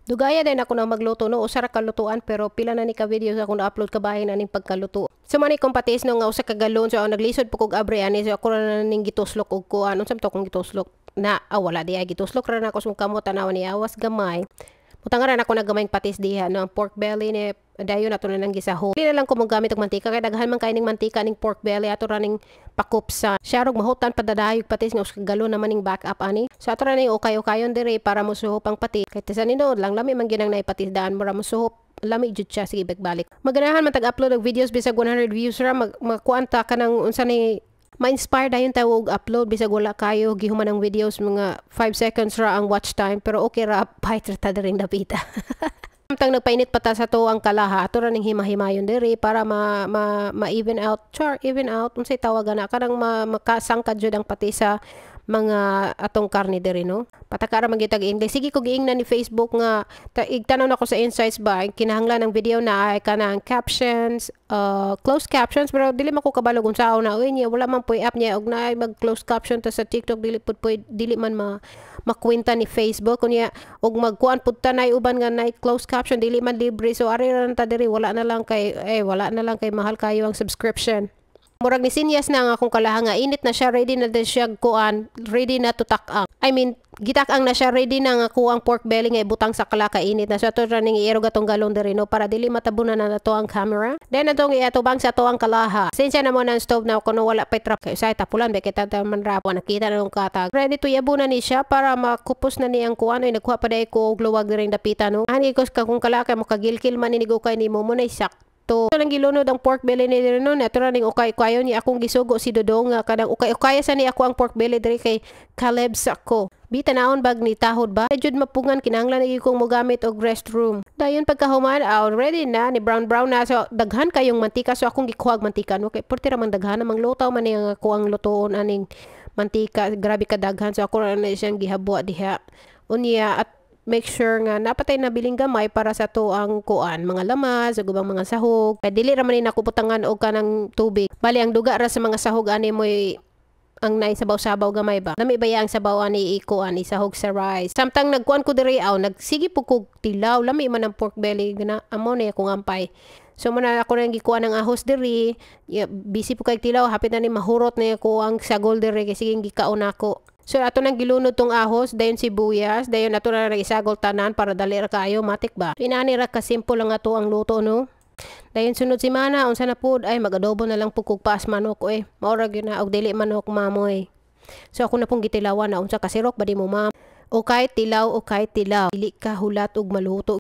Dugaya din ako na magluto no, usa ra ka lutuan pero pila na ni ka videos ako na-upload kabahin aning pagkaluto. So man ikong patis no nga usa ka galon so naglisod po kog abre ani so ako na ning gituslok og kuan unsam to kong gituslok na wala di ay gituslok ra na ako sung kamot tanaw ni awas gamay. Butangan ako na gamayng patis diha no ang pork belly ni dayon ato na nang gisahog. Dili na lang ko mogamit og mantika kay daghan man kay ning mantika ning pork belly ato ra ning pakup sa syarog mahutan padadayog patis nga usa ka galon naman ning backup ani. So ato ra ning ukay-ukayon dire para mosuhop ang patis. Kay tisan ninuod lang lami man ginang naipatis daan mura mosuhop lami jud siya sige balik. Maganahan man tag-upload og videos bisag 100 views ra magkuanta ka nang unsa ni ma-inspire dayon tawo og upload bisag wala kayo gihuman ang videos mga 5 seconds ra ang watch time pero okay ra fight ra ta ring dapita. Samtang nagpainit pa ta sa to ang kalaha ato ra ning himahimayon diri para ma-even out even out unsay tawagan na kanang makasangkad jud ang pati sa mga atong karne diri no patakara magitag English sige ko giingnan ni Facebook nga igtanaw nako sa insights ba kinahanglan ng video na ay kanang captions closed captions pero dili man ko kabalo kung sao na uy niya wala man poy app niya og na mag closed caption ta sa TikTok dili man makwenta ni Facebook kunya og magkuan pud ta nay uban nga nay closed caption dili man libre so ari ra ta diri wala na lang kay mahal kayo ang subscription. Murag ni sinyas na ang akong kalaha nga init na siya ready na din siya kuan ready na to takang I mean gitak-ang na siya ready na nga kuang pork belly nga ibutang sa kalaka init na so ato ra ning iirog atong galon diri no para dili matabunan na nato ang camera then atong iatubang sa ato ang kalaha since na mo ng stove na kuno wala pa trap kay say tapulan ba kita man rapo nakita na nung katag ready to yabunan ni siya para makupos na ni ang kuan ay nagkuha pa dai ko og luwag diri dapita no ani ko kung kalaka mo kagilkil man ni kay ni mo na sak to nang gilunod ang pork belly ni diri no ato ra ning ukay-ukayon ni akong gisugo si Dodong nga kadang ukay-ukaya sa ni ako ang pork belly diri kay Caleb sako bitanaon bag ni tahod ba jud mapungan kinahanglan lagi kong mogamit og restroom dayon pagkahuman ready na ni brown na so daghan kayong mantika so akong gikuhag mantika no kay porti ra man daghan namang lutaw man yang ako ang lutoon aning mantika grabe ka daghan so ako ra na siyang gihabwa diha unya at make sure nga napatay na biling gamay para sa to ang kuan mga lamas ug ubang mga sahog kay dili ra man ni nakuputangan og kanang tubig bali ang duga ra sa mga sahog ani moy ang naisabaw-sabaw gamay ba nami baya ang sabaw ani ikuan isahog sa rice samtang nagkuan ko diri nagsigi po kog tilaw lami man ang pork belly gina amo na akong ampay so muna ako nang gikuan ng ahos diri busy po kay tilaw hapit na ni mahurot na ako ang sagol diri kay sige gikaon ako. So ato nang gilunod tong ahos, dayon sibuyas, dayon ato na isagol tanan para dali ra kayo matik ba. Inani ra ka simple lang ato ang luto no. Dayon sunod si mana unsa na pud ay magadobo na lang pugkog paas manok maura gyud na og dili manok mamoy. So ako na pong gitilawan na unsa ka sirok ba di mo ma'am. O kahit tilaw dili ka hulat og maluto